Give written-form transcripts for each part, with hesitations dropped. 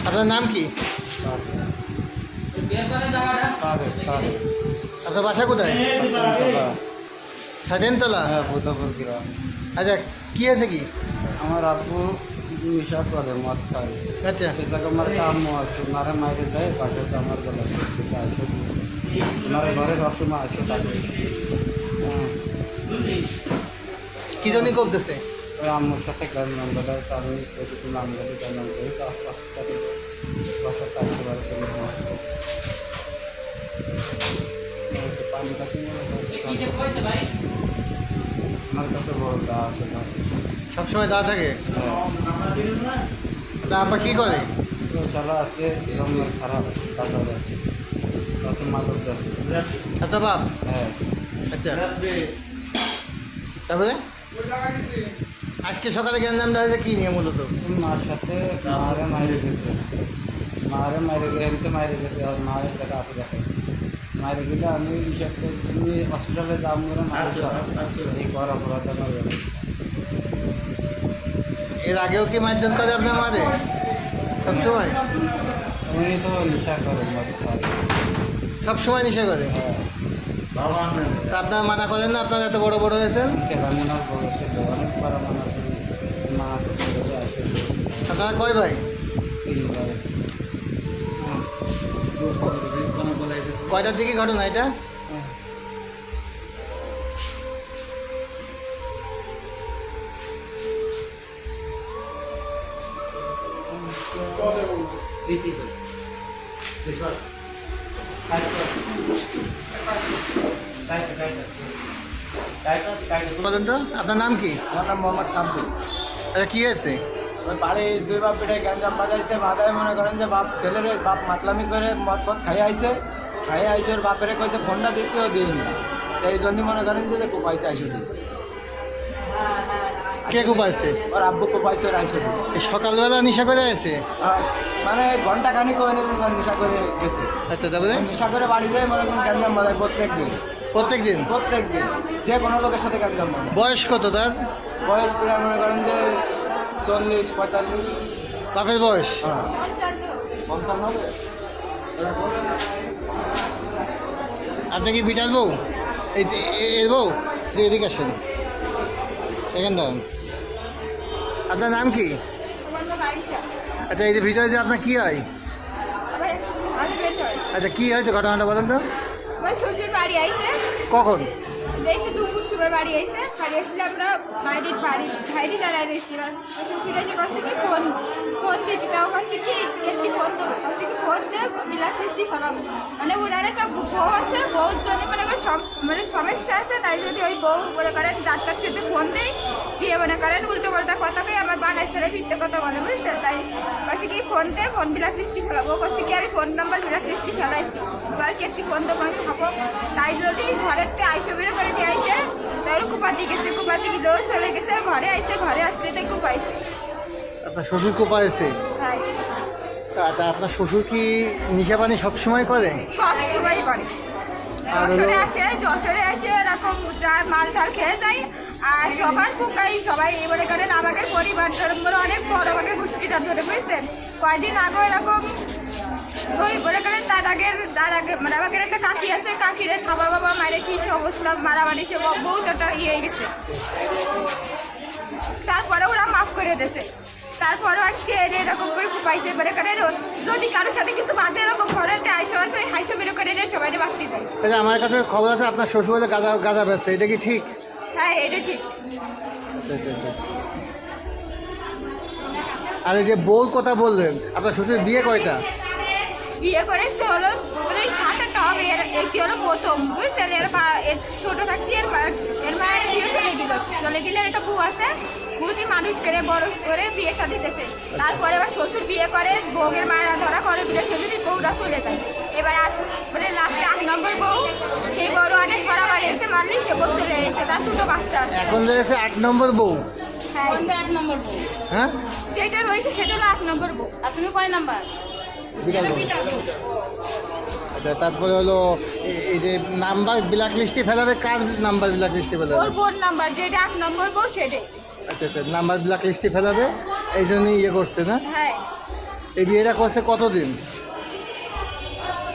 আপনার নাম কি? আপনার বাসা কোথায়? সাদেনতলা। হ্যাঁ, বুধপুর গ্রাম। আচ্ছা, কি আছে কি? আমার আব্বু নেশা করে, মদ খায়। আচ্ছা, এ জায়গায় আমার আম্মু আছে, ওনারা মাইরে দেয়, পাশে তো আমার গলা করতেছে, আসে ওনারা ঘরে সবসময় আসে থাকে। কি জন্য করতেছে? ওই আম্মুর সাথে গাড়ি নাম্বার আছে, আমি কিছু নাম ধরে গাড়ি নাম করেছি, আস্তে বাসাতে আসতে পারে পানিটা কিনে আমার কাছে বড় দা আছে না। সবসময় দা থাকে? তা আপা কি করে? চালা আছে, এরকম খারাপ বাজার আছে, আছে মাদক আছে। আপনার বাপ? হ্যাঁ। আচ্ছা, তারপরে আজকে সকালে গ্যাঞ্জামটা হয়েছে কি নিয়ে মূলত? মার সাথে মারে মাইরে গেছে, এমনিতে মাইরে গেছে, আর মায়ের জায়গা আছে দেখে মাইরে গেলে আমি বিষয় তুমি হসপিটালে যাবো করে মায়ের এই করা অপরাধ আমার। এর আগেও কি মারধর করে আপনার মারে সবসময়? উনি তো নেশা করে, মদ খায়। সবসময় নেশা করে? হ্যাঁ। তা আপনার মানা করেন না? আপনার এত বড় বড় হয়েছেন। কেরামনার বড় ছিল, অনেক পারা মানা করি, মা তো আসে। আপনারা কয় ভাই? 3 ভাই। কয়টার দিকে ঘটনা এটা? বলেন তো, আপনার নাম কি? আমার নাম মোহাম্মদ শামসুল। আচ্ছা, কি হয়েছে? ওই বাড়ির 2 বাপ বেটায় গ্যাঞ্জাম বাজাইছে, বাজায় মনে করেন যে বাপ ছেলের বাপ মাতলামি করে মদ ফদ খাইয়ে আইসে ওর বাপেরে কইছে ফোনটা দিতেও দিইনি, এই জন্যই মনে করেন যে কোপাইছে আইসে দিই। কে কোপাইছে? ওর আব্বু কোপাইছে ওর আইসে দিই। এই সকালবেলা নেশা করে আছে? মানে ঘন্টা খানিক ওই নিতে স্যার নেশা করে গেছে। আচ্ছা, তারপরে নেশা করে বাড়ি যায় মনে করেন গ্যাঞ্জাম বাজায় প্রত্যেক দিন, যে কোনো লোকের সাথে গ্যাঞ্জাম বাজায়। বয়স কত তার? বয়স প্রায় মনে করেন যে 40-45। বাপের বয়স? হ্যাঁ, 55। আপনি কি বিটার বউ? এই এর বউ? এদিকে আসেন, এখানে দাঁড়ান। আপনার নাম কি? আচ্ছা, এই যে ভিতরে যে আপনার কি হয়? আচ্ছা, কি হয়েছে ঘটনাটা বলেন তো। শ্বশুর বাড়ি আইছে, কখন? দেখে দুপুর সময় বাড়ি আইছে, বাড়ি আসলে আমরা মায়ের বাড়ি ভাইরি দাঁড়ায় রয়েছি। এবার শ্বশুর এসে কাছে কি ফোন দিতে, তাও কাছে কি কেটে ফোন দেবো, কাছে কি ফোন দিয়ে বিলাস মিষ্টি খাওয়াবো। মানে ওনার একটা বউ আছে, বউর জন্য মানে সমস্যা আছে, তাই যদি ওই বউ মনে করেন ডাক্তার খেতে ফোন দেয় দিয়ে মনে করেন উল্টো পাল্টা কথা কই আমার বানাই ছেড়ে ফিরতে কথা বলে, বুঝছে? তাই কাছে কি ফোন দিয়ে ফোন বিলাস মিষ্টি খেলাবো, কাছে কি আমি ফোন নাম্বার বিলাস মিষ্টি খেলাইছি, এবার কেটে ফোন দেবো আমি খাবো। তাই যদি ঘরের আইসো বেরো করে নিয়ে আইসে তার কুপাতি গেছে, কুপাতি গিয়েও চলে গেছে, ঘরে আইসে, ঘরে আসলে তাই কুপাইছে। আপনার শ্বশুর কোপাইছে? তাই। আচ্ছা, আপনার শ্বশুর কি নেশা পানি সবসময় করে? সব সময় করে। যশোরে আসে এরকম মাল টাল খেয়ে যায়, আর সবার পোকাই সবাই এবারে করেন আমাকে পরিবার ধরে অনেক বড় আমাকে গোষ্ঠীটা ধরে, বুঝছেন? কয়েকদিন আগে এরকম ওই বলে করেন দাদাকে মানে আমাকে একটা কাকি আছে, কাকিরে খাবা বাবা মায়ের কি সে অবস্থা মারামারি, সে বহুত একটা ইয়ে হয়ে গেছে। তারপরে ওরা মাফ করে দিয়েছে, তারপরেও আজকে এরকম করে পাইছে বলে করে যদি কারোর সাথে কিছু বাদে এরকম ঘরে আইসো আছে হাইসো বেরো করে সবাই বাড়তে যায়। আচ্ছা, আমার কাছে খবর আছে আপনার শ্বশুর বলে গাঁজা বেচছে, এটা কি ঠিক? হ্যাঁ, এটা ঠিক। আর এই যে বউর কথা বললেন, আপনার শ্বশুর বিয়ে কয়টা? বিয়ে করেছে হলো মানে 7-8টা হবে, একটি হলো প্রথম, বুঝছেন? এর ছোটো থাকতে এর মায়ের বিয়ে চলে গেলে একটা বউ আছে, বুঝি মানুষ করে বড় করে বিয়ে সাথে দিতেছে। তারপরে আবার শ্বশুর বিয়ে করে, বউয়ের মায়েরা ধরা করে বিয়ে, সেদিনই বউরা চলে যায়। এবার মানে লাস্টে 8 নম্বর বউ, সেই বড় অনেক ধরা বাড়িয়েছে, মানলে সে বউ চলে এসেছে, তার 2টো বাচ্চা আছে। এখন রয়েছে 8 নম্বর বউ? হ্যাঁ, 8 নম্বর বউ। হ্যাঁ, যেটা রয়েছে সেটা হলো 8 নম্বর বউ। আর তুমি কয় নাম্বার? বিকাল বউ। আচ্ছা, তারপরে হলো এই যে নাম্বার ব্ল্যাক লিস্টে ফেলাবে, কার নাম্বার ব্ল্যাক লিস্টে ফেলাবে? ওর বোন নাম্বার, যেটা 8 নম্বর বউ সেটাই। আচ্ছা, নাম্বার ব্ল্যাক লিস্টে ফেলাবে, এই জন্যই ইয়ে করছে না? হ্যাঁ। এই বিয়েটা করছে কতদিন?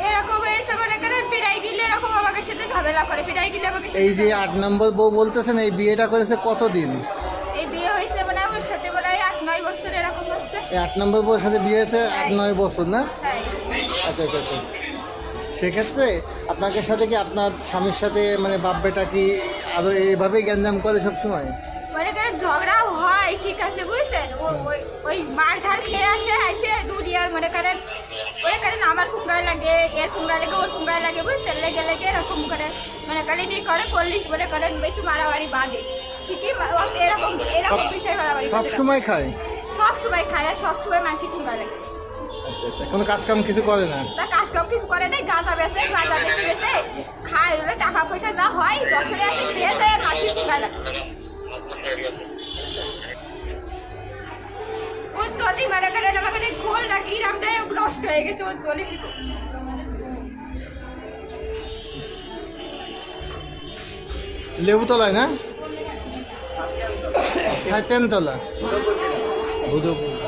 এরকম হয়েছে মনে করেন বিদায় গেলে এরকম আমাকে সাথে ঝামেলা করে, বিদায় গেলে আমাকে এই যে 8 নম্বর বউ বলতেছেন, এই বিয়েটা করেছে কতদিন? এই বিয়ে হয়েছে মানে আমার সাথে মনে হয় 8-9 বছর এরকম হচ্ছে। এই 8 নম্বর বউয়ের সাথে বিয়ে হয়েছে 8-9 বছর না? তাই আচ্ছা আচ্ছা আচ্ছা। সেক্ষেত্রে আপনাকে সাথে কি আপনার স্বামীর সাথে মানে বাপ বেটা কি আরও এইভাবেই গ্যাঞ্জাম করে সবসময়? মনে করেন ঝগড়া হয় ঠিক আছে বুঝছেন, ওই মাল ঢাল খেয়ে আসে দুনিয়ার মনে করেন আমার ফুঙ্গায় লাগে, এর ফুঙ্গায় লাগে, ওর ফুঙ্গায় লাগে বুঝছেন, লেগে এরকম করে মনে করেন ই করে করলিস মনে করেন একটু মারামারি বাঁধে ঠিকই এরকম এরকম বিষয় মারামারি সব সময় খায়? সব সময় খায় আর সব সময় মানসিক ফুঙ্গা লাগে। আচ্ছা আচ্ছা, কোনো কাজ কাম কিছু করে না? তা কাজ কাম কিছু করে দেয়, গাঁজা বেচে খায়, ওরা টাকা পয়সা যা হয় বছরে আসে খেয়ে দেয় মানসিক ফুঙ্গা লাগে। ওর জলই মনে করেন আমাকে খোল না কি রামটাই নষ্ট হয়ে গেছে ওর জলে। লেবুতলায় না? সাইতেনতলা। বুধপুর